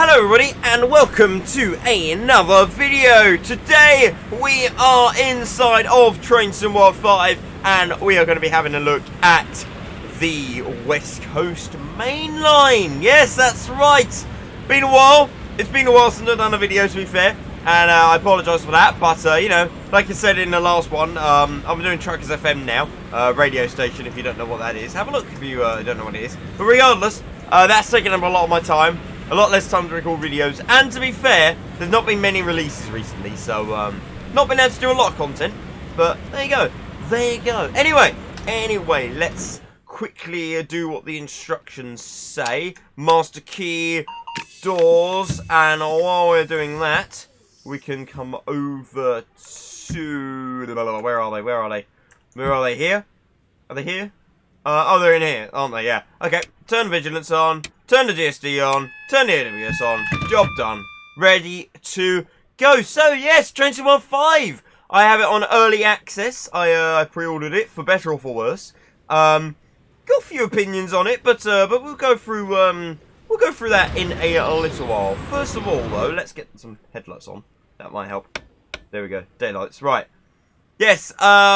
Hello everybody and welcome to another video. Today we are inside of TSW5 and we are going to be having a look at the West Coast Mainline. Yes, that's right. Been a while. It's been a while since I've done a video, to be fair, and I apologise for that, but you know, like I said in the last one, I'm doing Truckers FM now, radio station. If you don't know what that is, have a look if you don't know what it is. But regardless, that's taken up a lot of my time. A lot less time to record videos, and to be fair, there's not been many releases recently, so not been able to do a lot of content, but there you go, Anyway, let's quickly do what the instructions say. Master key, doors, and while we're doing that, we can come over to, where are they, here? Are they here? Oh, they're in here, aren't they? Yeah. Okay, turn vigilance on, turn the DSD on, turn the AWS on, job done. Ready to go. So, yes, TSW5. I have it on early access. I pre-ordered it, for better or for worse. Got a few opinions on it, but we'll go through that in a little while. First of all, though, let's get some headlights on. That might help. There we go, daylights. Right. Yes,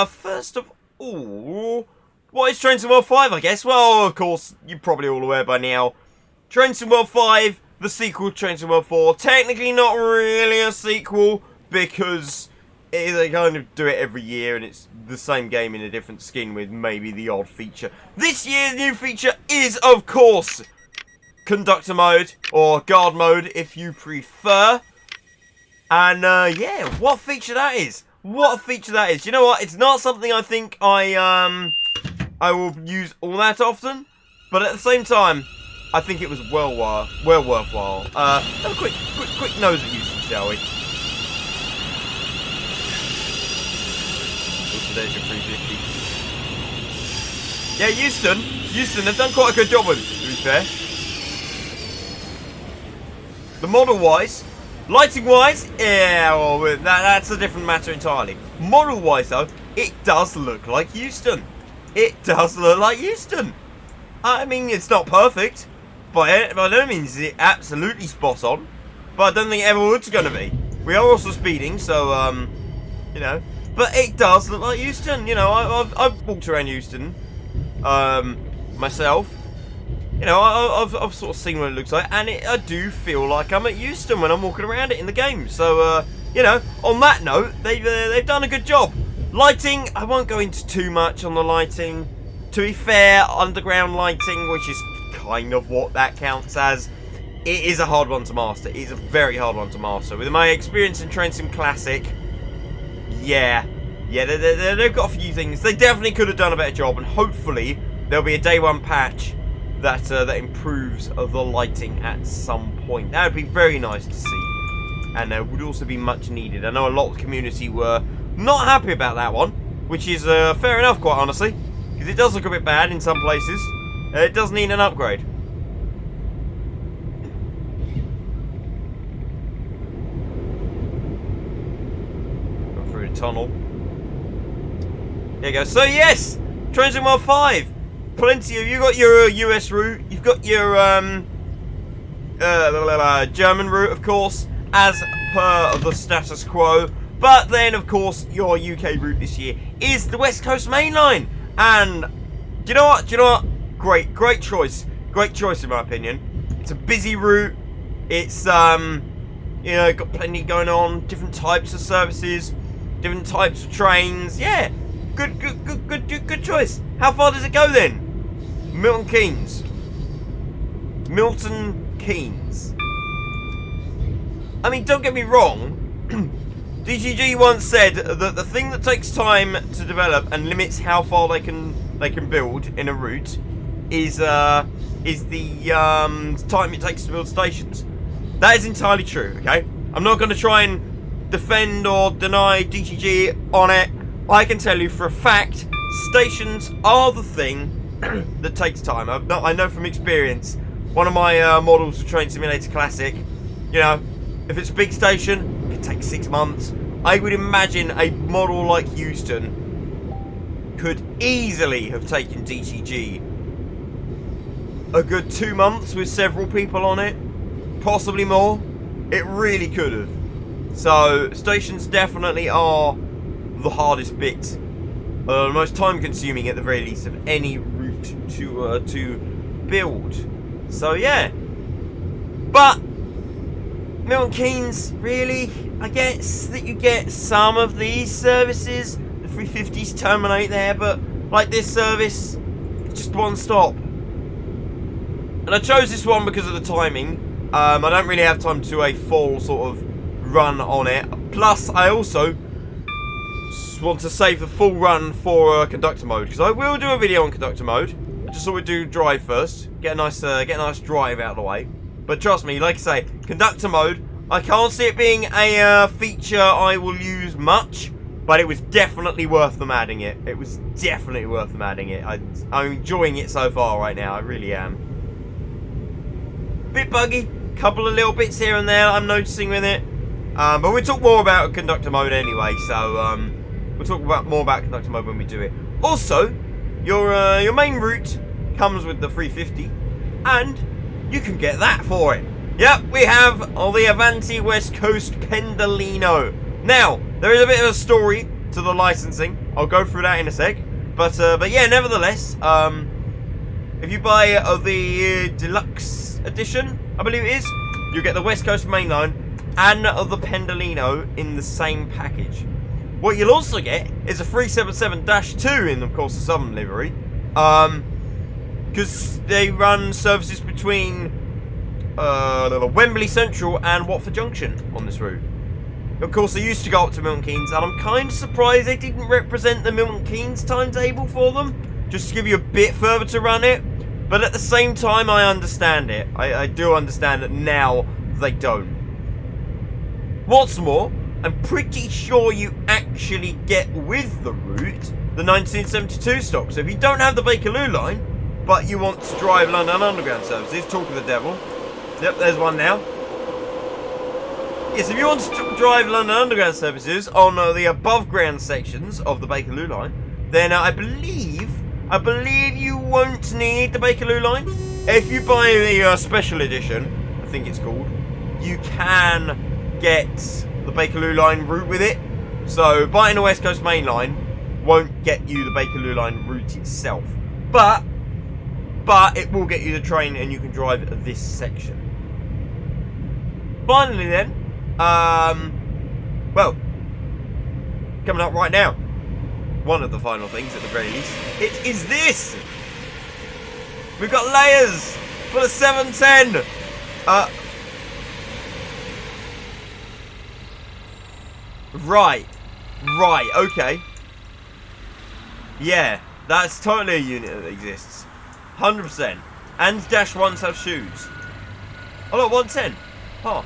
first of all, what is TSW5, I guess? Well, of course, you're probably all aware by now. TSW5, the sequel to TSW4. Technically not really a sequel, because they kind of do it every year, and it's the same game in a different skin with maybe the odd feature. This year's new feature is, of course, Conductor Mode, or Guard Mode, if you prefer. And, yeah, what a feature that is. What a feature that is. You know what? It's not something I think I will use all that often, but at the same time, I think it was well worthwhile. Have a quick nose at Houston, shall we? Also, there's your 350. Yeah, Houston, they've done quite a good job with it, to be fair. The model-wise, lighting-wise, yeah, well, that's a different matter entirely. Model-wise, though, it does look like Houston. It does look like Houston. I mean, it's not perfect. By no means is it absolutely spot on. But I don't think it ever was going to be. We are also speeding, so, you know. But it does look like Houston. You know, I've walked around Houston, myself. You know, I've sort of seen what it looks like. And I do feel like I'm at Houston when I'm walking around it in the game. So, you know, on that note, they've done a good job. Lighting, I won't go into too much on the lighting. To be fair, underground lighting, which is kind of what that counts as, it is a hard one to master. It is a very hard one to master. With my experience in Sim Classic, yeah, they've got a few things. They definitely could have done a better job, and hopefully there'll be a day one patch that improves the lighting at some point. That would be very nice to see, and would also be much needed. I know a lot of the community were not happy about that one, which is fair enough, quite honestly, because it does look a bit bad in some places. It does need an upgrade. Go through the tunnel. There you go. So yes, TSW5. Plenty of, you got your US route. You've got your German route, of course, as per the status quo. But then, of course, your UK route this year is the West Coast Mainline. And, do you know what? Great choice. Great choice, in my opinion. It's a busy route. It's, you know, got plenty going on. Different types of services. Different types of trains. Yeah. Good choice. How far does it go, then? Milton Keynes. I mean, don't get me wrong. DGG once said that the thing that takes time to develop and limits how far they can build in a route is the time it takes to build stations. That is entirely true. Okay, I'm not going to try and defend or deny DGG on it. I can tell you for a fact, stations are the thing that takes time. I know from experience. One of my models for Train Simulator Classic, you know, if it's a big station, it takes 6 months. I would imagine a model like Houston could easily have taken DTG a good 2 months with several people on it. possibly more. It really could have. So stations definitely are the hardest bit, the most time-consuming at the very least of any route to build. So yeah, but Milton Keynes, really, I guess that you get some of these services. The 350s terminate there, but like this service, it's just one stop. And I chose this one because of the timing. I don't really have time to do a full sort of run on it. Plus, I also want to save the full run for conductor mode, because I will do a video on conductor mode. I just thought we'd do drive first, get a nice drive out of the way. But trust me, like I say, conductor mode, I can't see it being a feature I will use much, but it was definitely worth them adding it. It was definitely worth them adding it. I'm enjoying it so far right now. I really am. Bit buggy, couple of little bits here and there I'm noticing with it. But we'll talk more about conductor mode anyway, so we'll talk more about conductor mode when we do it. Also, your main route comes with the 350, and you can get that for it. Yep, we have the Avanti West Coast Pendolino. Now, there is a bit of a story to the licensing. I'll go through that in a sec. But yeah, nevertheless, if you buy the deluxe edition, I believe it is, you get the West Coast Mainline and the Pendolino in the same package. What you'll also get is a 377-2 in, of course, the Southern livery. Because they run services between Wembley Central and Watford Junction on this route. Of course, they used to go up to Milton Keynes, and I'm kind of surprised they didn't represent the Milton Keynes timetable for them, just to give you a bit further to run it. But at the same time, I understand it. I do understand that now they don't. What's more, I'm pretty sure you actually get with the route the 1972 stock. So if you don't have the Bakerloo line, but you want to drive London Underground services, talk of the devil. Yep, there's one now. Yes, if you want to drive London Underground services on the above ground sections of the Bakerloo line, then I believe you won't need the Bakerloo line. If you buy the special edition, I think it's called, you can get the Bakerloo line route with it. So buying the West Coast Mainline won't get you the Bakerloo line route itself, but it will get you the train, and you can drive this section. Finally then, well, coming up right now, one of the final things at the very least, it is this. We've got layers for the 710. Right, okay. Yeah, that's totally a unit that exists. 100%. And Dash 1s have shoes. Oh look, 110. Oh.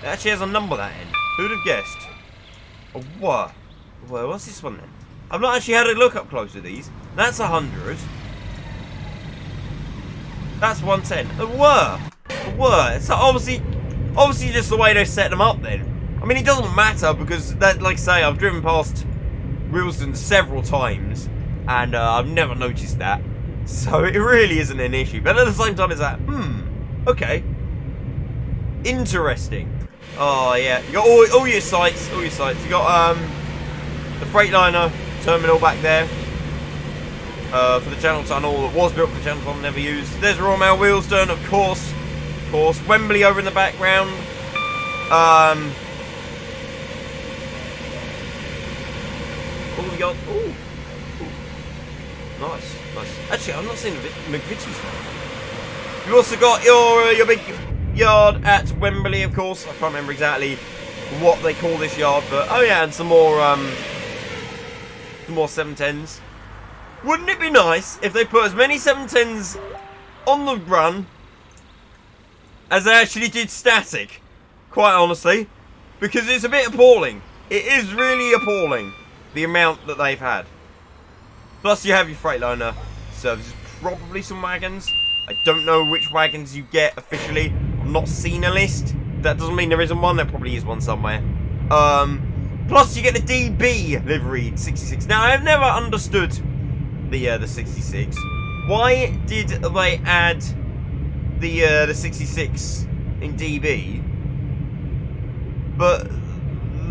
It actually has a number that end. Who'd have guessed? Oh, what? Well, what's this one then? I've not actually had a look up close to these. That's 100. That's 110. A were. It's obviously just the way they set them up then. I mean, it doesn't matter because, that, like I say, I've driven past Wilson several times and I've never noticed that. So it really isn't an issue. But at the same time, it's like, okay. Interesting. Oh, yeah. You got all your sites. You got the Freightliner terminal back there for the Channel Tunnel that was built for the Channel Tunnel, never used. There's Royal Mail Wheelston, of course. Wembley over in the background. Ooh. Nice. Actually, I'm not seeing McVitie's one. You've also got your big yard at Wembley, of course. I can't remember exactly what they call this yard, but oh yeah, and some more 710s. Wouldn't it be nice if they put as many 710s on the run as they actually did static? Quite honestly, because it's a bit appalling. It is really appalling, the amount that they've had. Plus you have your Freightliner services, probably some wagons. I don't know which wagons you get officially. I've not seen a list. That doesn't mean there isn't one. There probably is one somewhere. Plus you get the DB livery 66. Now I've never understood the 66. Why did they add the 66 in DB, but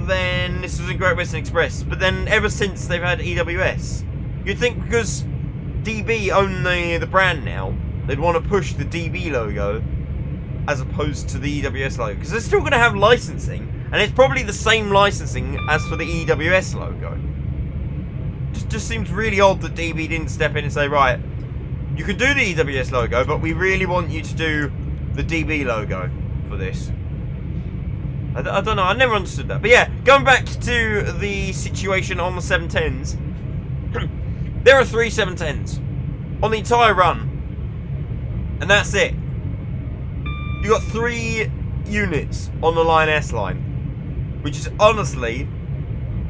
then this was in Great Western Express. But then ever since they've had EWS, you'd think because DB own the brand now, they'd want to push the DB logo as opposed to the EWS logo, because they're still going to have licensing, and it's probably the same licensing as for the EWS logo. Just seems really odd that DB didn't step in and say, right, you can do the EWS logo, but we really want you to do the DB logo for this. I don't know, I never understood that. But yeah, going back to the situation on the 710s, there are 3 710s on the entire run, and that's it. You got 3 units on the Line S line, which is honestly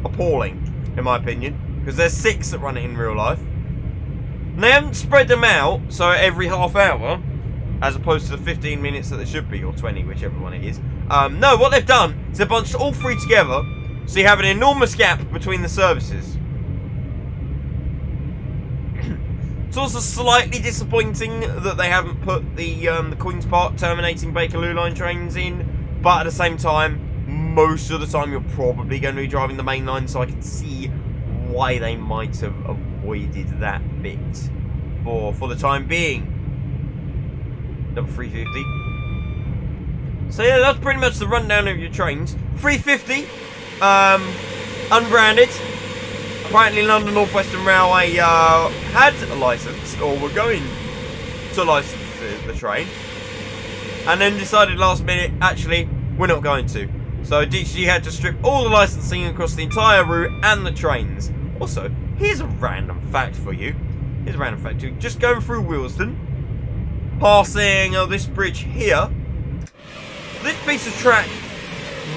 appalling, in my opinion, because there's 6 that run it in real life. And they haven't spread them out, so every half hour, as opposed to the 15 minutes that they should be, or 20, whichever one it is. No, what they've done is they've bunched all 3 together, so you have an enormous gap between the services. It's also slightly disappointing that they haven't put the Queen's Park terminating Bakerloo line trains in, but at the same time, most of the time you're probably going to be driving the main line, so I can see why they might have avoided that bit for the time being. Number 350. So yeah, that's pretty much the rundown of your trains. 350, unbranded. Apparently London North Western Railway had a licence, or were going to license the train, and then decided last minute, actually, we're not going to. So DCG had to strip all the licensing across the entire route and the trains. Also, here's a random fact for you. Just going through Willesden, passing this bridge here, this piece of track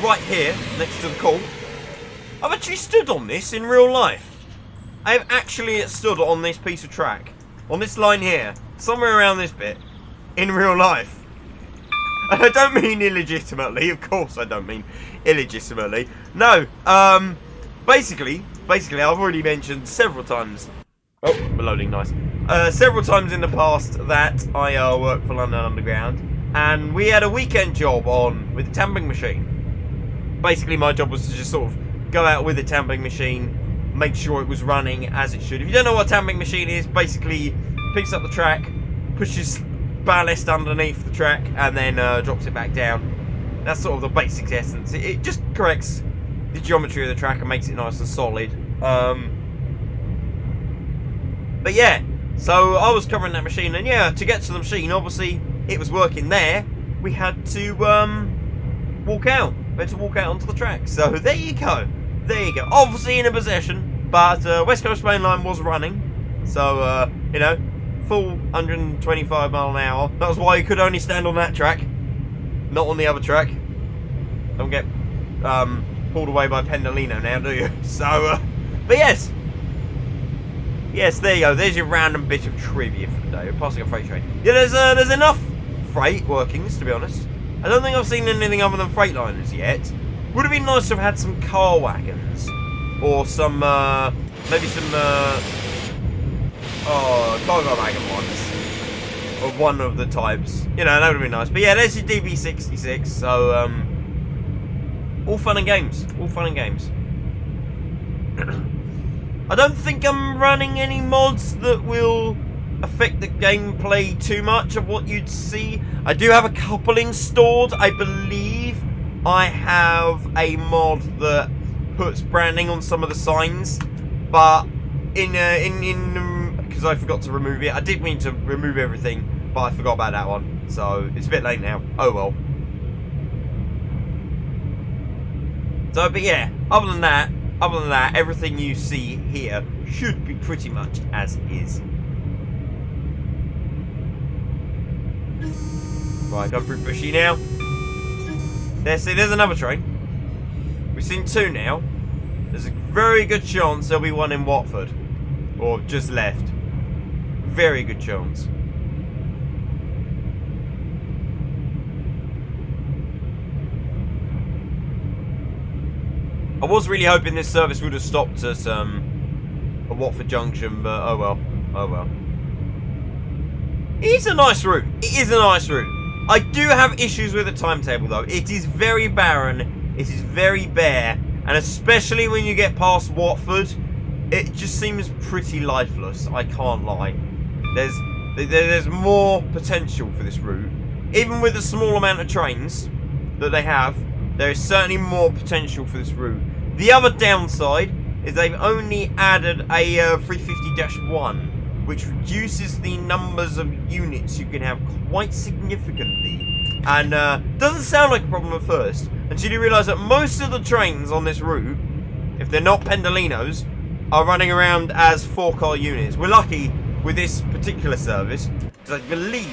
right here, next to the call, I've actually stood on this in real life. I have actually stood on this piece of track, on this line here, somewhere around this bit, in real life. And I don't mean illegitimately, of course I don't mean illegitimately. No, basically, I've already mentioned several times, oh, we're loading, nice, several times in the past that I work for London Underground, and we had a weekend job on with the tamping machine. Basically my job was to just sort of go out with the tamping machine, make sure it was running as it should. If you don't know what a tamping machine is, basically picks up the track, pushes ballast underneath the track, and then drops it back down. That's sort of the basic essence. It just corrects the geometry of the track and makes it nice and solid. But yeah, so I was covering that machine, and yeah, to get to the machine, obviously it was working there. We had to walk out. We had to walk out onto the track. So there you go. There you go. Obviously in a possession, but West Coast Mainline was running. So, you know, full 125 mile an hour. That was why you could only stand on that track, not on the other track. Don't get pulled away by Pendolino now, do you? So, but yes. Yes, there you go. There's your random bit of trivia for the day. We're passing a freight train. Yeah, there's enough freight workings, to be honest. I don't think I've seen anything other than Freightliners yet. Would have been nice to have had some car wagons. Or some, maybe some, cargo wagon ones. Or one of the types. You know, that would have been nice. But yeah, there's your DB66. So, all fun and games. All fun and games. I don't think I'm running any mods that will affect the gameplay too much of what you'd see. I do have a couple installed. I believe I have a mod that puts branding on some of the signs, but because I forgot to remove it. I did mean to remove everything, but I forgot about that one, so it's a bit late now. Oh well. So, but yeah, other than that, everything you see here should be pretty much as is. Right, go through Bushy now. There's another train. We've seen 2 now. There's a very good chance there'll be one in Watford. Or just left. Very good chance. I was really hoping this service would have stopped at Watford Junction, but oh well. Oh well. It is a nice route. It is a nice route. I do have issues with the timetable though. It is very barren, it is very bare, and especially when you get past Watford, it just seems pretty lifeless, I can't lie. There's more potential for this route. Even with the small amount of trains that they have, there is certainly more potential for this route. The other downside is they've only added a 350-1, which reduces the numbers of units you can have quite significantly. And doesn't sound like a problem at first, until you realise that most of the trains on this route, if they're not Pendolinos, are running around as 4-car units. We're lucky with this particular service, because I believe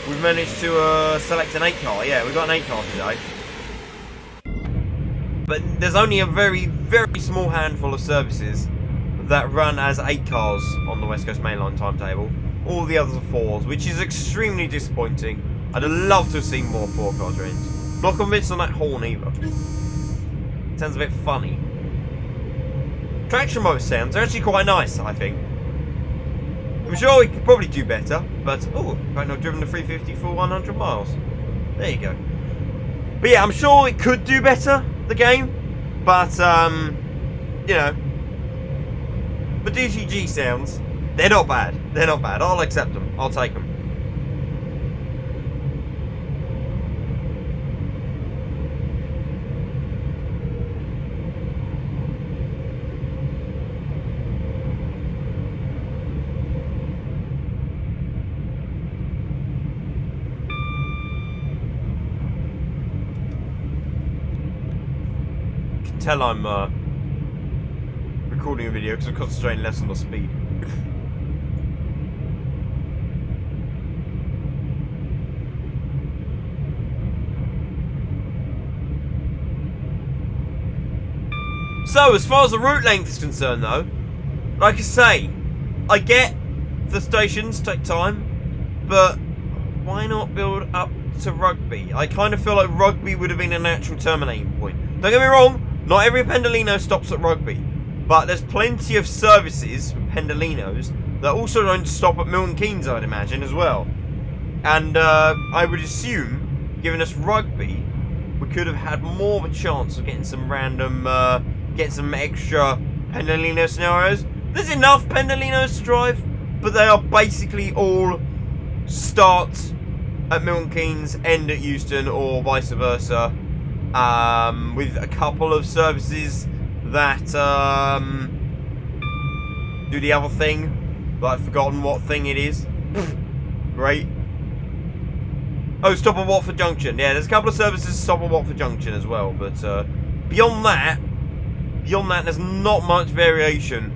we've managed to select an 8-car. Yeah, we've got an 8-car today. But there's only a very, very small handful of services that run as 8 cars on the West Coast Mainline timetable. All the others are 4s, which is extremely disappointing. I'd love to have seen more 4-car trains. Not convinced on that horn either. Sounds a bit funny. Traction motor sounds are actually quite nice, I think. I'm sure we could probably do better, but oh, I've not driven the 350 for 100 miles. There you go. But yeah, I'm sure it could do better, the game, but you know, the DGG sounds, they're not bad. They're not bad. I'll accept them. I'll take them. You can tell I'm recording a video because I'm concentrating less on the speed. So, as far as the route length is concerned though, like I say, I get the stations take time, but why not build up to Rugby? I kind of feel like Rugby would have been a natural terminating point. Don't get me wrong, not every Pendolino stops at Rugby, but there's plenty of services for Pendolinos that also don't stop at Milton Keynes, I'd imagine, as well. And I would assume, given us Rugby, we could have had more of a chance of getting some random, getting some extra Pendolino scenarios. There's enough Pendolinos to drive, but they are basically all start at Milton Keynes, end at Euston, or vice versa. With a couple of services that do the other thing, but I've forgotten what thing it is. Great. Oh, stop at Watford Junction. Yeah, there's a couple of services stop at Watford Junction as well, but beyond that, there's not much variation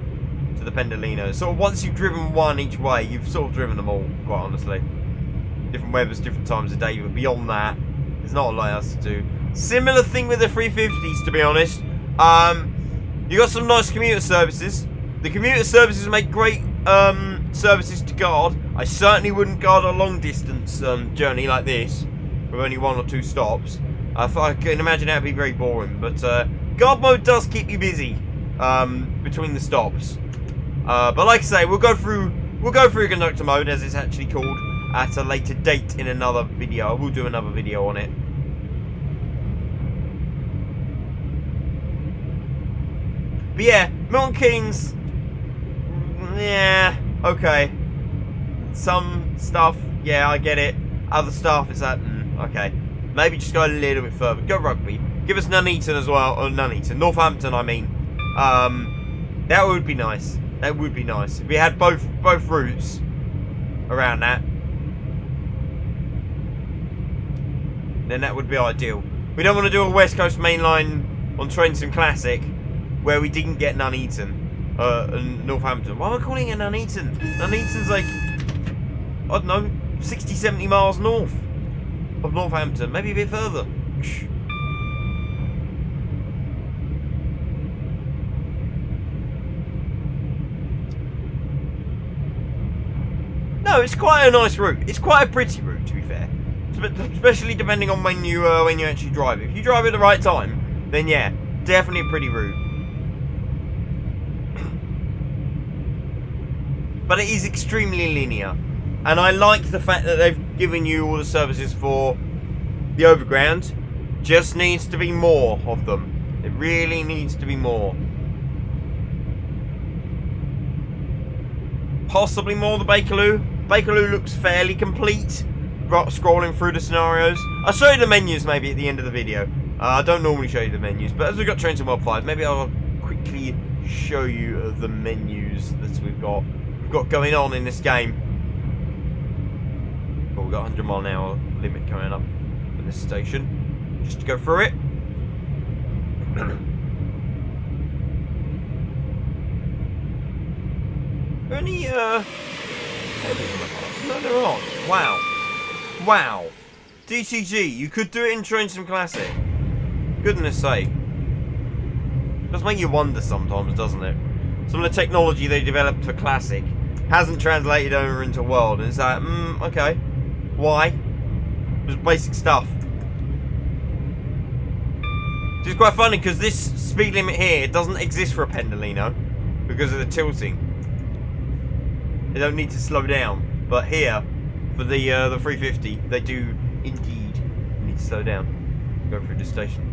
to the Pendolinos. So once you've driven one each way, you've sort of driven them all, quite honestly. Different weathers, different times of day, but beyond that, there's not a lot else to do. Similar thing with the 350s, to be honest. You got some nice commuter services. The commuter services make great services to guard. I certainly wouldn't guard a long distance journey like this with only 1 or 2 stops. I can imagine that would be very boring, but guard mode does keep you busy between the stops. But like I say, we'll go through conductor mode, as it's actually called, at a later date in another video. I will do another video on it. But yeah, Milton Keynes, yeah, okay. Some stuff, yeah, I get it. Other stuff is that, okay. Maybe just go a little bit further. Go Rugby. Give us Nuneaton as well, or Nuneaton, Northampton, I mean. That would be nice. That would be nice if we had both routes around that. Then that would be ideal. We don't want to do a West Coast Mainline on Trainsim Classic where we didn't get Nuneaton and Northampton. Why am I calling it Nuneaton? Nuneaton's like, I don't know, 60, 70 miles north of Northampton. Maybe a bit further. No, it's quite a nice route. It's quite a pretty route, to be fair. Especially depending on when you actually drive. If you drive at the right time, then yeah, definitely a pretty route. But it is extremely linear, and I like the fact that they've giving you all the services for the overground. Just needs to be more of them. It really needs to be more. Possibly more the Bakerloo. Bakerloo looks fairly complete. Scrolling through the scenarios. I'll show you the menus maybe at the end of the video. I don't normally show you the menus, but as we've got Trains in World 5, maybe I'll quickly show you the menus that we've got going on in this game. Oh, we've got 100-mile-an-hour limit coming up in this station. Just to go through it. Any heavies on the bus? No, there aren't. Wow. Wow. DCG, you could do it in Train Sim Classic. Goodness sake. Does make you wonder sometimes, doesn't it? Some of the technology they developed for Classic hasn't translated over into World, and it's like, okay. Why? Just basic stuff. It's quite funny because this speed limit here doesn't exist for a Pendolino because of the tilting. They don't need to slow down, but here for the 350 they do indeed need to slow down. Go through the station.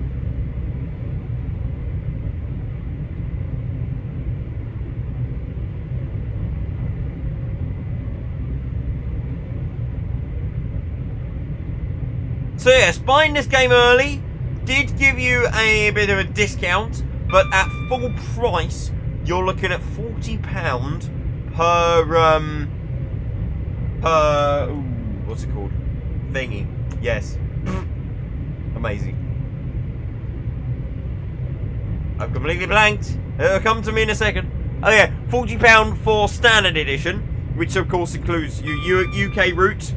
So yes, buying this game early did give you a bit of a discount, but at full price, you're looking at £40 per ooh, what's it called? Thingy. Yes. Amazing. I've completely blanked. It'll come to me in a second. Oh yeah, £40 for standard edition, which of course includes your UK route,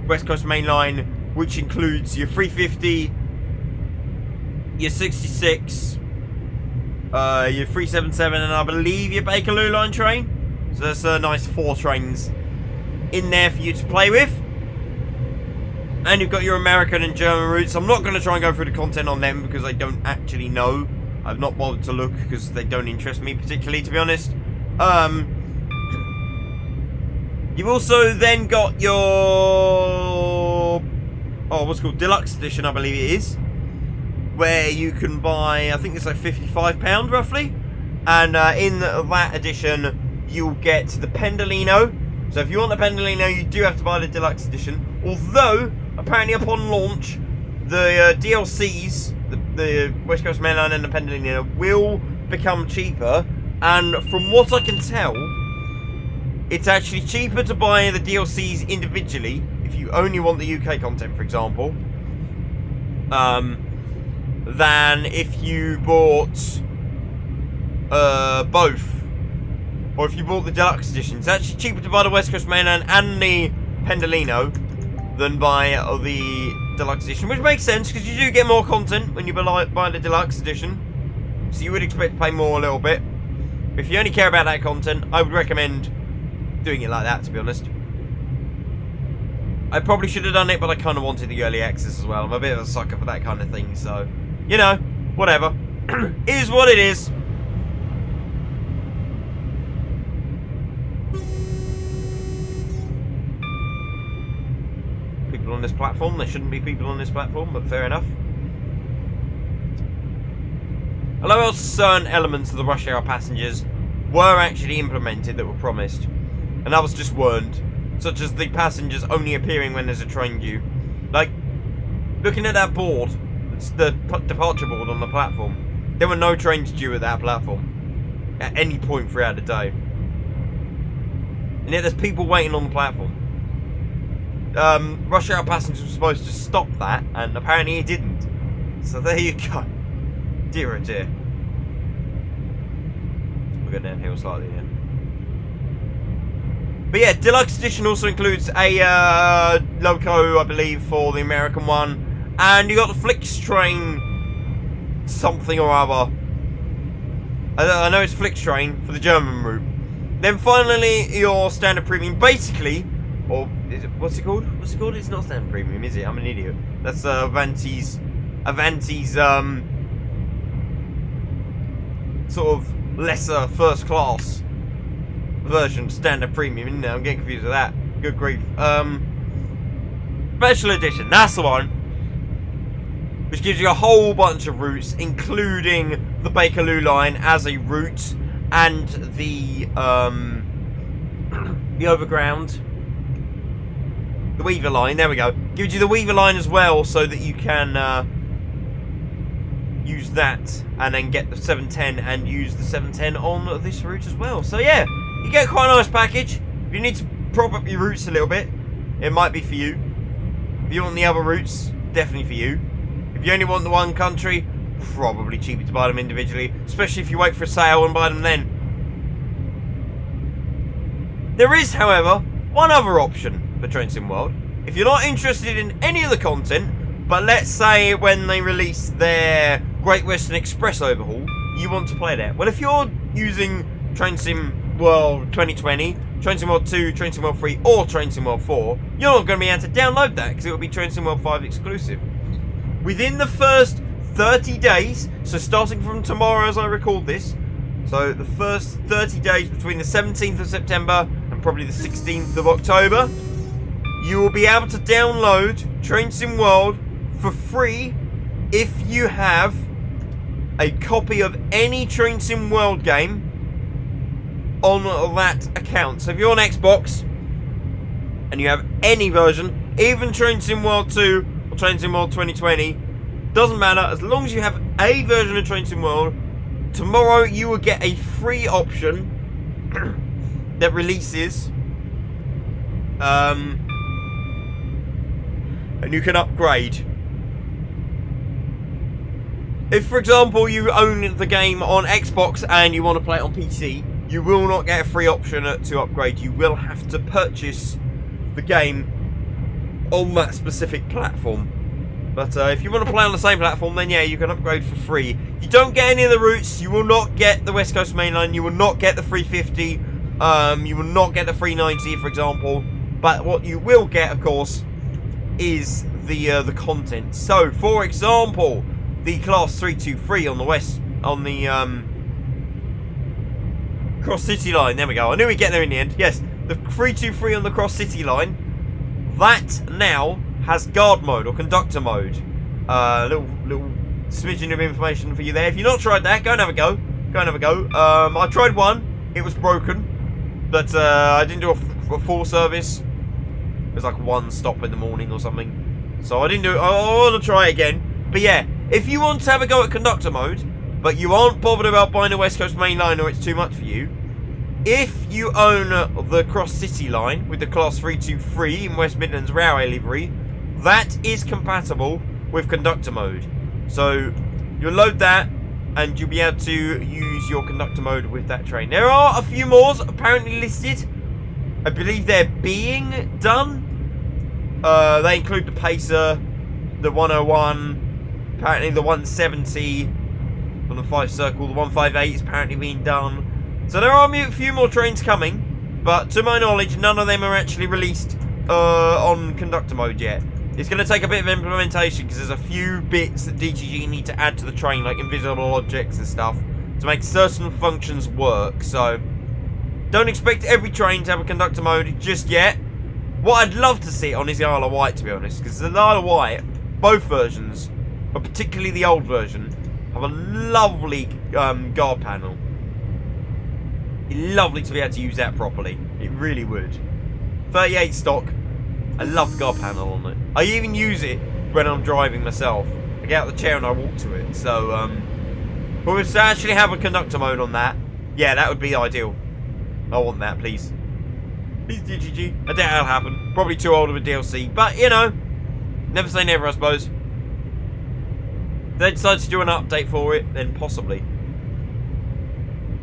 West Coast Mainline, which includes your 350, your 66, your 377, and I believe your Bakerloo line train. So that's a nice 4 trains in there for you to play with. And you've got your American and German routes. I'm not going to try and go through the content on them because I don't actually know. I've not bothered to look because they don't interest me particularly, to be honest. You've also then got your what's it called, Deluxe Edition, I believe it is, where you can buy, I think it's like £55 roughly, and in that edition you'll get the Pendolino. So if you want the Pendolino, you do have to buy the Deluxe Edition, although apparently upon launch the DLCs, the West Coast Mainline and the Pendolino, will become cheaper, and from what I can tell, it's actually cheaper to buy the DLCs individually if you only want the UK content, for example, than if you bought both. Or if you bought the Deluxe Edition. It's actually cheaper to buy the West Coast Mainline and the Pendolino than buy the Deluxe Edition, which makes sense because you do get more content when you buy the Deluxe Edition, so you would expect to pay more a little bit. If you only care about that content, I would recommend doing it like that, to be honest. I probably should have done it, but I kind of wanted the early access as well. I'm a bit of a sucker for that kind of thing, so, you know, whatever. It is what it is. People on this platform. There shouldn't be people on this platform, but fair enough. Although certain elements of the rush hour passengers were actually implemented that were promised, and others just weren't, such as the passengers only appearing when there's a train due. Like, looking at that board, it's the departure board on the platform, there were no trains due at that platform at any point throughout the day, and yet there's people waiting on the platform. Rush hour passengers were supposed to stop that, and apparently it didn't. So there you go. Dear oh dear. We'll go downhill slightly here. But yeah, Deluxe Edition also includes a loco, I believe, for the American one. And you got the Flix train something or other. I know it's Flix train for the German route. Then finally, your standard premium, basically, or is it, what's it called? What's it called? It's not standard premium, is it? I'm an idiot. That's Avanti's sort of lesser first class version, standard premium, isn't it? I'm getting confused with that. Good grief. Special Edition, that's the one. Which gives you a whole bunch of routes, including the Bakerloo line as a route, and the overground, the Weaver line. There we go. Gives you the Weaver line as well, so that you can use that, and then get the 710 and use the 710 on this route as well. So yeah, you get quite a nice package. If you need to prop up your routes a little bit, it might be for you. If you want the other routes, definitely for you. If you only want the one country, probably cheaper to buy them individually, especially if you wait for a sale and buy them then. There is, however, one other option for Train Sim World. If you're not interested in any of the content, but let's say when they release their Great Western Express overhaul, you want to play there. Well, if you're using Train Sim World 2020, Train Sim World 2, Train Sim World 3, or Train Sim World 4, you're not going to be able to download that because it will be Train Sim World 5 exclusive. Within the first 30 days, so starting from tomorrow as I record this, so the first 30 days between the 17th of September and probably the 16th of October, you will be able to download Train Sim World for free if you have a copy of any Train Sim World game on that account. So if you're on Xbox and you have any version, even Train Sim World 2 or Train Sim World 2020, doesn't matter, as long as you have a version of Train Sim World, tomorrow you will get a free option that releases, and you can upgrade. If, for example, you own the game on Xbox and you want to play it on PC, you will not get a free option to upgrade. You will have to purchase the game on that specific platform. But if you want to play on the same platform, then yeah, you can upgrade for free. You don't get any of the routes. You will not get the West Coast Mainline. You will not get the 350. You will not get the 390, for example. But what you will get, of course, is the content. So, for example, the Class 323 on the Cross City line. There we go. I knew we'd get there in the end. Yes, the 323 on the Cross City line. That now has guard mode or conductor mode. Little smidgen of information for you there. If you've not tried that, go and have a go. Go and have a go. I tried one. It was broken, but I didn't do a full service. It was like one stop in the morning or something. So I didn't do it. I want to try it again. But yeah, if you want to have a go at conductor mode, but you aren't bothered about buying a West Coast Mainline or it's too much for you, if you own the Cross City line with the Class 323 in West Midlands Railway livery, that is compatible with conductor mode. So you'll load that and you'll be able to use your conductor mode with that train. There are a few more apparently listed. I believe they're being done. They include the Pacer, the 101, apparently the 170 on the 5 Circle, the 158 is apparently being done. So there are a few more trains coming, but to my knowledge, none of them are actually released on conductor mode yet. It's going to take a bit of implementation because there's a few bits that DTG need to add to the train, like invisible objects and stuff, to make certain functions work. So don't expect every train to have a conductor mode just yet. What I'd love to see on is the Isle of Wight, to be honest, because the Isle of Wight, both versions, but particularly the old version, have a lovely guard panel. It'd be lovely to be able to use that properly. It really would. 38 stock. I love the guard panel on it. I even use it when I'm driving myself. I get out of the chair and I walk to it. So, but if to actually have a conductor mode on that, yeah, that would be ideal. I want that, please. Please, DGG. I doubt it'll happen. Probably too old of a DLC. But, you know, never say never, I suppose. If they decide to do an update for it, then possibly.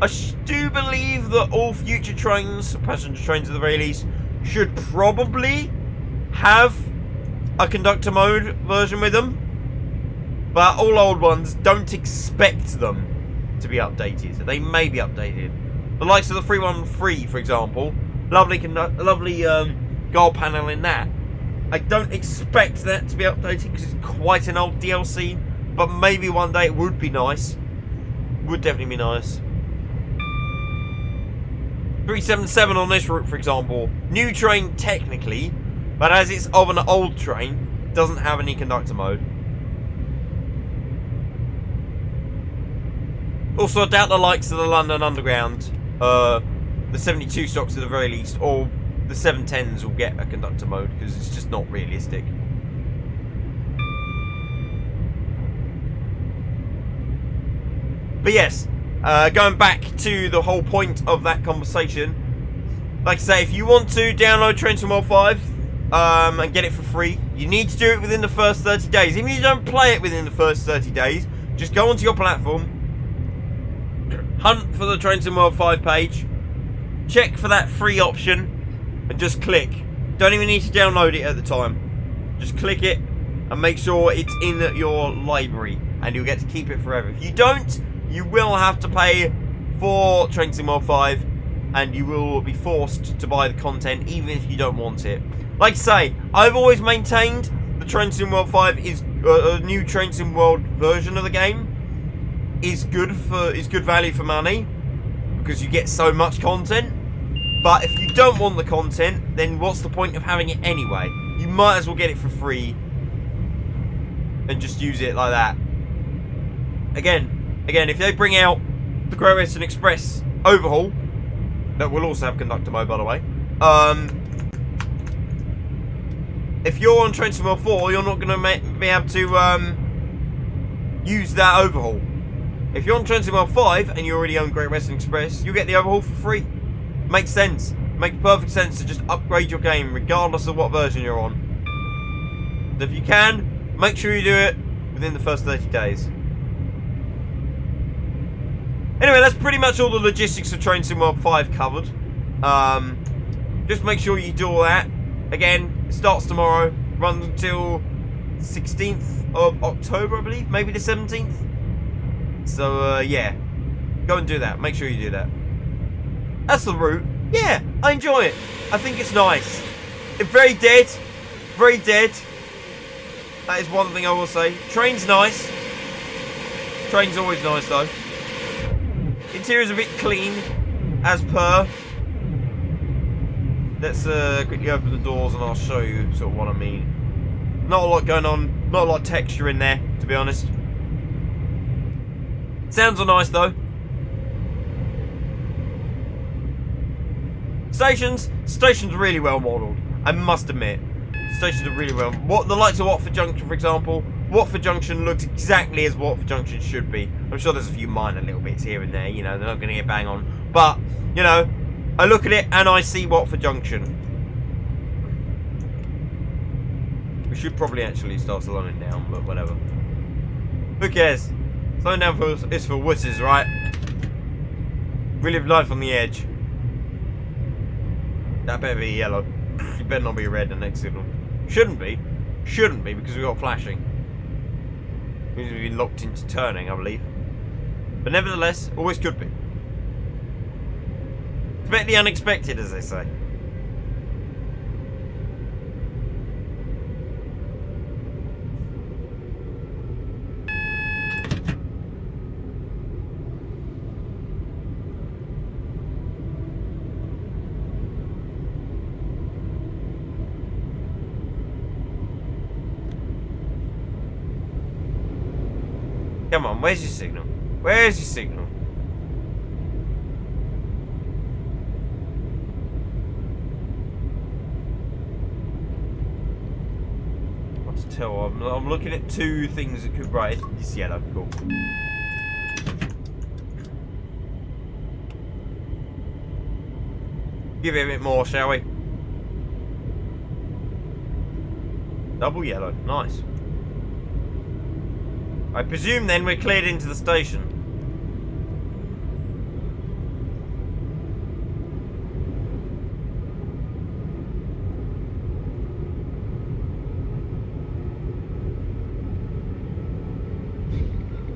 I do believe that all future trains, passenger trains at the very least, should probably have a conductor mode version with them. But all old ones, don't expect them to be updated. They may be updated. The likes of the 313, for example, lovely guard panel in that. I don't expect that to be updated because it's quite an old DLC. But maybe one day it would be nice. Would definitely be nice. 377 on this route, for example. New train technically, But as it's of an old train, it doesn't have any conductor mode. Also, I doubt the likes of the London Underground, the 72 stocks at the very least, or the 710s will get a conductor mode, because it's just not realistic. But yes, going back to the whole point of that conversation, like I say, if you want to download Train Sim World 5 and get it for free, you need to do it within the first 30 days. Even if you don't play it within the first 30 days, just go onto your platform, hunt for the Train Sim World 5 page, check for that free option, and just click. Don't even need to download it at the time. Just click it and make sure it's in your library, and you'll get to keep it forever. If you don't, you will have to pay for Train Sim World 5, and you will be forced to buy the content even if you don't want it. Like I say, I've always maintained the Train Sim World 5 is a new Train Sim World version of the game is good value for money, because you get so much content. But if you don't want the content, then what's the point of having it anyway? You might as well get it for free and just use it like that. Again, if they bring out the Great Western Express overhaul, that will also have conductor mode, by the way. If you're on Train Sim World 4, you're not going to be able to use that overhaul. If you're on Train Sim World 5 and you already own Great Western Express, you'll get the overhaul for free. Makes sense. Makes perfect sense to just upgrade your game regardless of what version you're on. So if you can, make sure you do it within the first 30 days. Anyway, that's pretty much all the logistics of Train Sim World 5 covered. Just make sure you do all that. Again, it starts tomorrow, runs until 16th of October, I believe. Maybe the 17th. So, yeah. Go and do that. Make sure you do that. That's the route. Yeah, I enjoy it. I think it's nice. It's very dead. Very dead. That is one thing I will say. Train's nice. Train's always nice, though. Interior's a bit clean, as per. Let's quickly open the doors and I'll show you sort of what I mean. Not a lot going on. Not a lot of texture in there, to be honest. Sounds are nice, though. Stations are really well modelled, I must admit. Stations are really well. The likes of Watford Junction, for example. Watford Junction looks exactly as Watford Junction should be. I'm sure there's a few minor little bits here and there, you know, they're not going to get bang on. But, you know, I look at it and I see Watford Junction. We should probably actually start slowing down, but whatever. Who cares? Slowing down is for wusses, right? We live life on the edge. That better be yellow. It better not be red the next signal. Shouldn't be. Shouldn't be, because we've got flashing. Means we've been locked into turning, I believe. But nevertheless, always could be. Expect the unexpected, as they say. Come on, where's your signal? Where's your signal? What to tell? I'm looking at two things that could... Right, it's yellow. Cool. Give it a bit more, shall we? Double yellow. Nice. I presume then we're cleared into the station.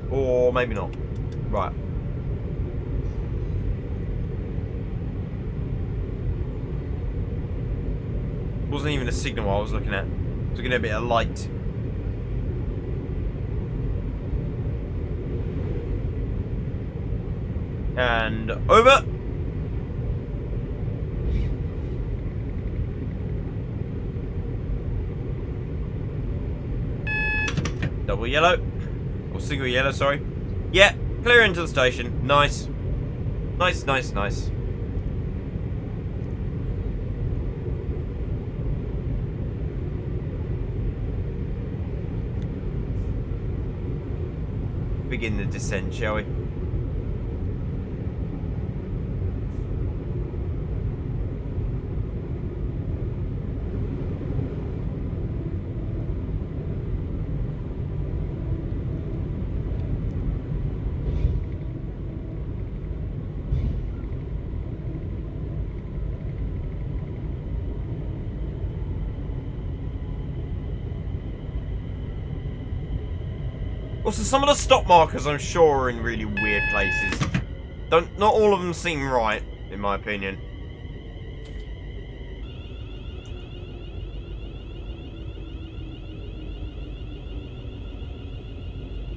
Or maybe not. Right. Wasn't even a signal I was looking at. I was looking at a bit of light. And over. Double yellow. Or single yellow, sorry. Yeah, clear into the station. Nice. Nice, nice, nice. Begin the descent, shall we? Also, some of the stop markers, I'm sure, are in really weird places. Not all of them seem right, in my opinion.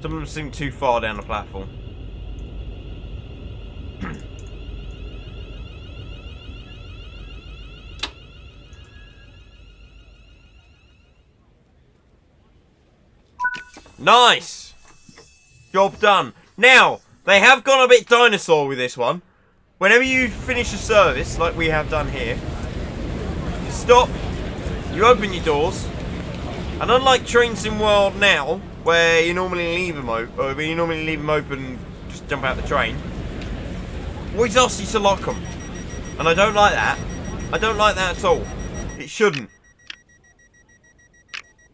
Some of them seem too far down the platform. Nice! Job done. Now, they have gone a bit dinosaur with this one. Whenever you finish a service, like we have done here, you stop, you open your doors, and unlike Train Sim World now, where you normally leave them open, or you normally leave them open, just jump out the train, always asks you to lock them. And I don't like that. I don't like that at all. It shouldn't.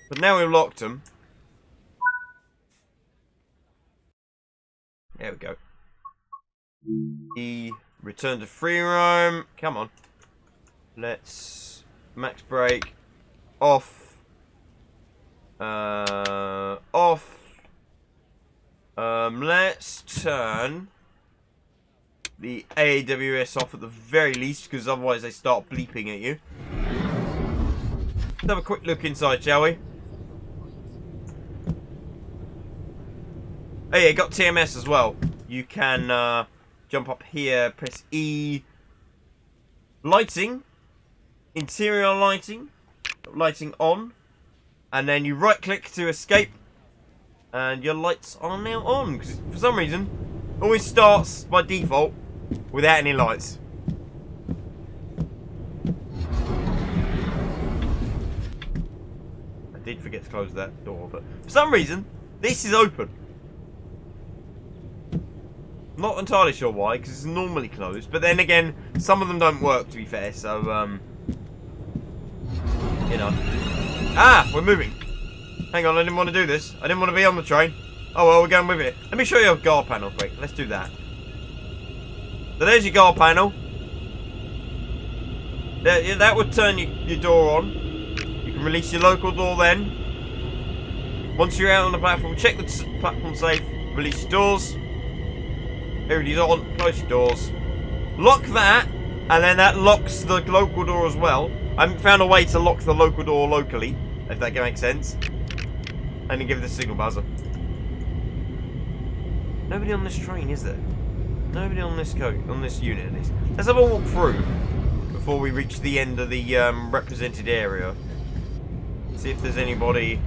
But now we've locked them. There we go. Return to free roam. Come on. Let's max brake. Off. Off. Let's turn the AWS off at the very least, because otherwise they start bleeping at you. Let's have a quick look inside, shall we? Oh yeah, got TMS as well. You can jump up here, press E. Lighting. Interior lighting. Lighting on. And then you right click to escape. And your lights are now on. Because for some reason, it always starts by default without any lights. I did forget to close that door, but for some reason, this is open. Not entirely sure why, because it's normally closed. But then again, some of them don't work, to be fair. So, you know. Ah, we're moving. Hang on, I didn't want to do this. I didn't want to be on the train. Oh, well, we're going with it. Let me show you a guard panel quick. Let's do that. So there's your guard panel. That would turn your door on. You can release your local door then. Once you're out on the platform, check the platform safe. Release your doors. Everybody's on, close your doors. Lock that, and then that locks the local door as well. I haven't found a way to lock the local door locally, if that can make sense. And then give it the signal buzzer. Nobody on this train, is there? Nobody on this unit at least. Let's have a walk through before we reach the end of the represented area. See if there's anybody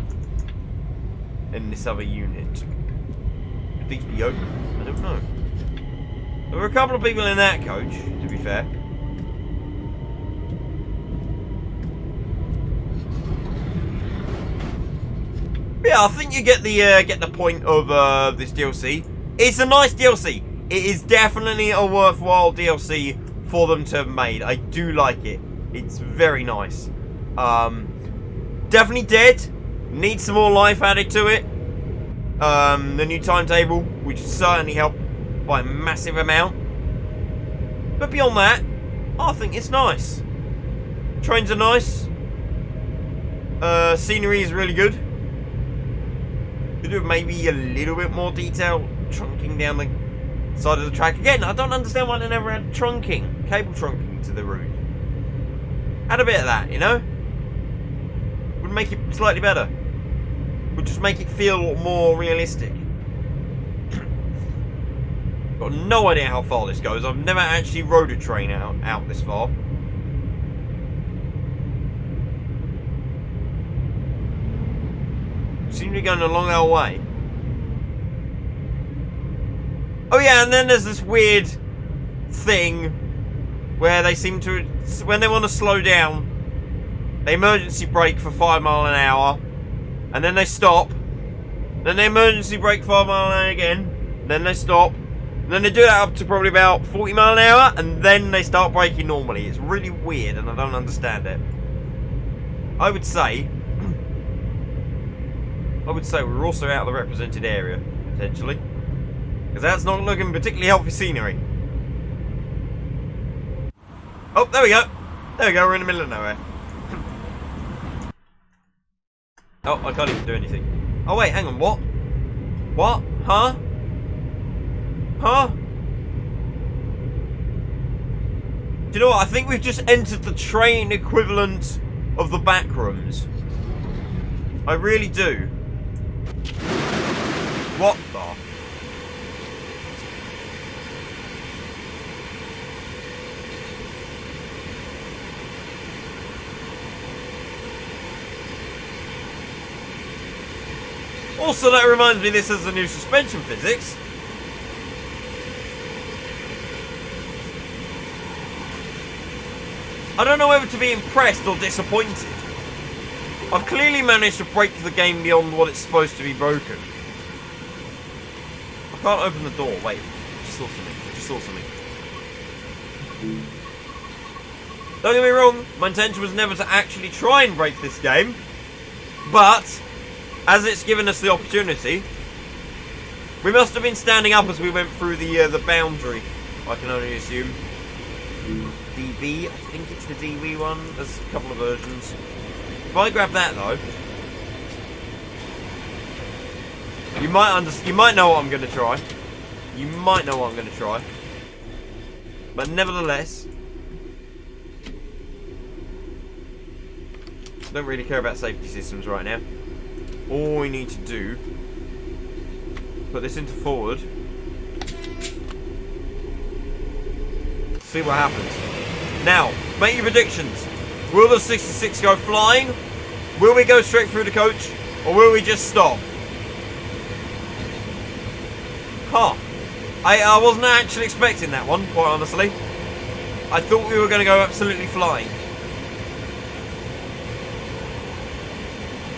in this other unit. Could these be open? I don't know. There were a couple of people in that coach, to be fair. But yeah, I think you get the point of this DLC. It's a nice DLC. It is definitely a worthwhile DLC for them to have made. I do like it. It's very nice. Definitely dead. Needs some more life added to it. The new timetable, which certainly helped by a massive amount. But beyond that, I think it's nice. Trains are nice. Scenery is really good. Could do maybe a little bit more detail, trunking down the side of the track. Again, I don't understand why they never had trunking, cable trunking to the route. Add a bit of that, you know? Would make it slightly better. Would just make it feel more realistic. Got no idea how far this goes. I've never actually rode a train out this far. seem to be going a long old way. Oh yeah, and then there's this weird thing where they seem to, when they want to slow down, they emergency brake for 5 miles an hour, and then they stop. Then they emergency brake 5 miles an hour again, then they stop. And then they do that up to probably about 40 miles an hour, and then they start braking normally. It's really weird, and I don't understand it. I would say we're also out of the represented area, potentially. Because that's not looking particularly healthy scenery. Oh, there we go. There we go, we're in the middle of nowhere. Oh, I can't even do anything. Oh wait, hang on, what? What? Huh? Huh? Do you know what? I think we've just entered the train equivalent of the back rooms. I really do. What the? Also, that reminds me this has a new suspension physics. I don't know whether to be impressed or disappointed. I've clearly managed to break the game beyond what it's supposed to be broken. I can't open the door. Wait, I just saw something. I just saw something. Don't get me wrong, my intention was never to actually try and break this game. But, as it's given us the opportunity, we must have been standing up as we went through the boundary, I can only assume. DB, I think it's the DB one. There's a couple of versions. If I grab that though, you might know what I'm going to try. You might know what I'm going to try. But nevertheless, don't really care about safety systems right now. All we need to do, put this into forward. See what happens. Now, make your predictions. Will the 66 go flying? Will we go straight through the coach? Or will we just stop? Huh. I wasn't actually expecting that one, quite honestly. I thought we were going to go absolutely flying.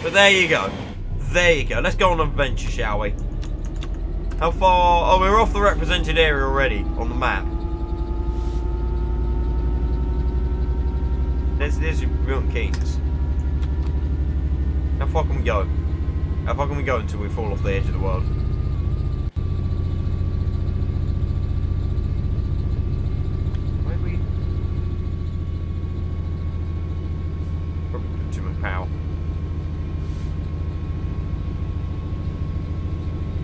But there you go. There you go. Let's go on an adventure, shall we? How far? Oh, we're off the represented area already on the map. There's Milton Keynes. How far can we go? How far can we go until we fall off the edge of the world? Where we? Probably too much power.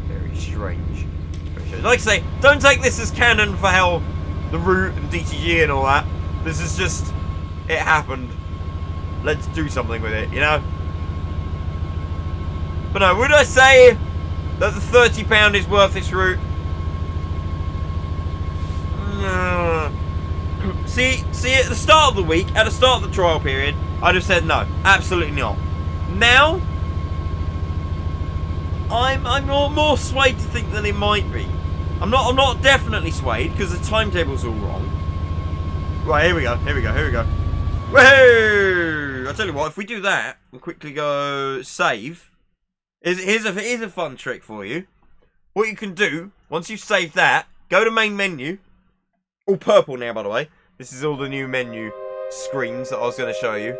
Very strange. Very strange. Like I say, don't take this as canon for how the route and DTG and all that. This is just, it happened. Let's do something with it, you know? But no, would I say that the £30 is worth this route? See, at the start of the week, at the start of the trial period, I'd have said no, absolutely not. Now, I'm more swayed to think that it might be. I'm not definitely swayed because the timetable's all wrong. Right, here we go. Whoa! I'll tell you what, if we do that, we'll quickly go save. Here's a fun trick for you. What you can do, once you've saved that, go to main menu. All purple now, by the way. This is all the new menu screens that I was going to show you.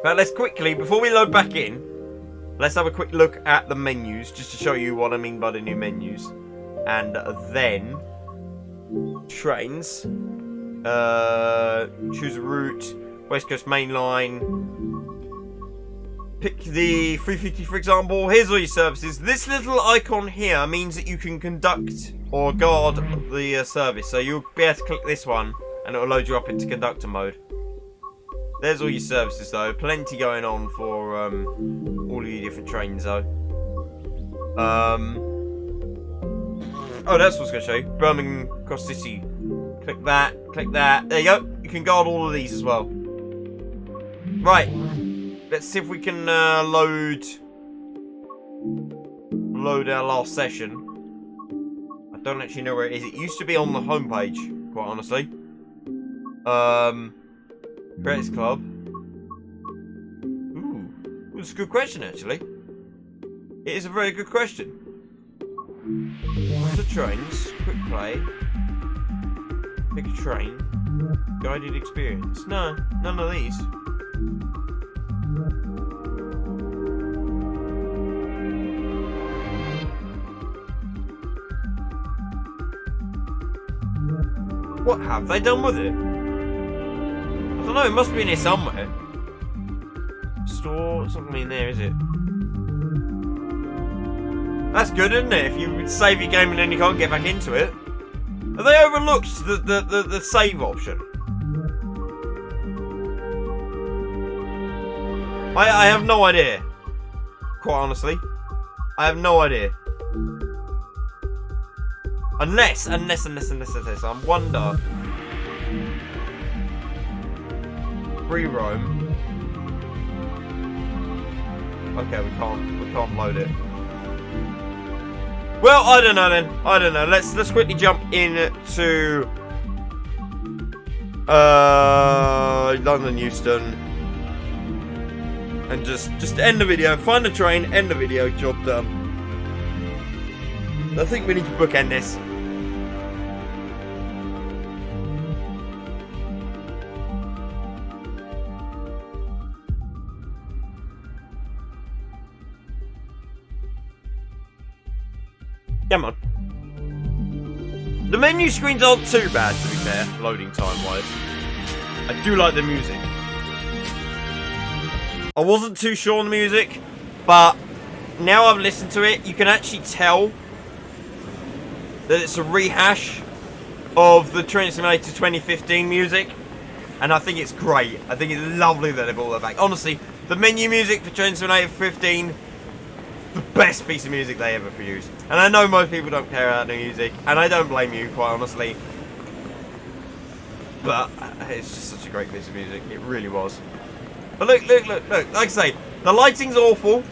But let's quickly, before we load back in, let's have a quick look at the menus, just to show you what I mean by the new menus. And then, trains. Choose a route. West Coast Mainline. Pick the 350 for example. Here's all your services. This little icon here means that you can conduct or guard the service. So you'll be able to click this one and it'll load you up into conductor mode. There's all your services though. Plenty going on for all of your different trains though. Oh, that's what I was going to show you. Birmingham Cross City. Click that. Click that. There you go. You can guard all of these as well. Right. Let's see if we can load our last session. I don't actually know where it is. It used to be on the homepage, quite honestly. Credits Club. Ooh, it's a good question actually. It is a very good question. The trains, quick play, pick a train, guided experience. No, none of these. What have they done with it? I don't know, it must be in here somewhere. Store, something in there, is it? That's good, isn't it? If you save your game and then you can't get back into it. Have they overlooked the save option? I have no idea. Quite honestly. I have no idea. Unless, I wonder. Free roam. Okay, we can't load it. Well, I don't know then. I don't know. Let's quickly jump into London Euston and just end the video. Find the train, end the video, job done. I think we need to bookend this. Come on. The menu screens aren't too bad, to be fair, loading time wise. I do like the music. I wasn't too sure on the music, but now I've listened to it, you can actually tell that it's a rehash of the Train Simulator 2015 music, and I think it's great. I think it's lovely that they've brought that back. Honestly, the menu music for Train Simulator 15, the best piece of music they ever produced. And I know most people don't care about the music, and I don't blame you, quite honestly. But it's just such a great piece of music. It really was. But look. Like I say, the lighting's awful.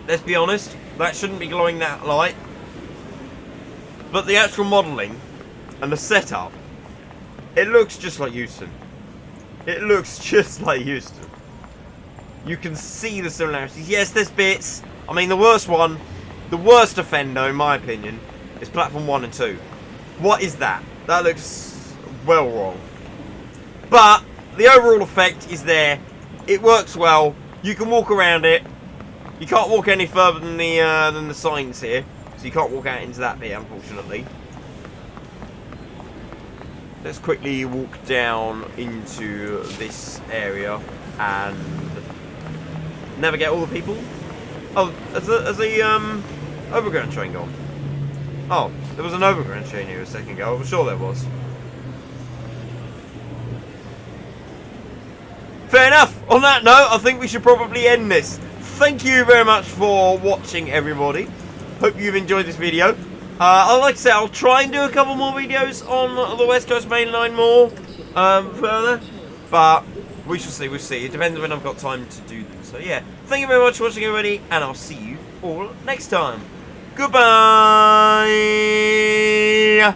Let's be honest. That shouldn't be glowing that light. But the actual modelling and the setup, it looks just like Euston. It looks just like Euston. You can see the similarities. Yes, there's bits. I mean, the worst offender, in my opinion, is platform 1 and 2. What is that? That looks well wrong. But the overall effect is there. It works well. You can walk around it. You can't walk any further than the signs here, so you can't walk out into that bit, unfortunately. Let's quickly walk down into this area and navigate all the people. Oh, has the overground train gone? Oh, there was an overground train here a second ago. I'm sure there was. Fair enough. On that note, I think we should probably end this. Thank you very much for watching, everybody. Hope you've enjoyed this video. Like I said, I'll try and do a couple more videos on the West Coast Mainline more further, but we shall see. We'll see. It depends when I've got time to do them. So yeah, thank you very much for watching, everybody, and I'll see you all next time. Goodbye.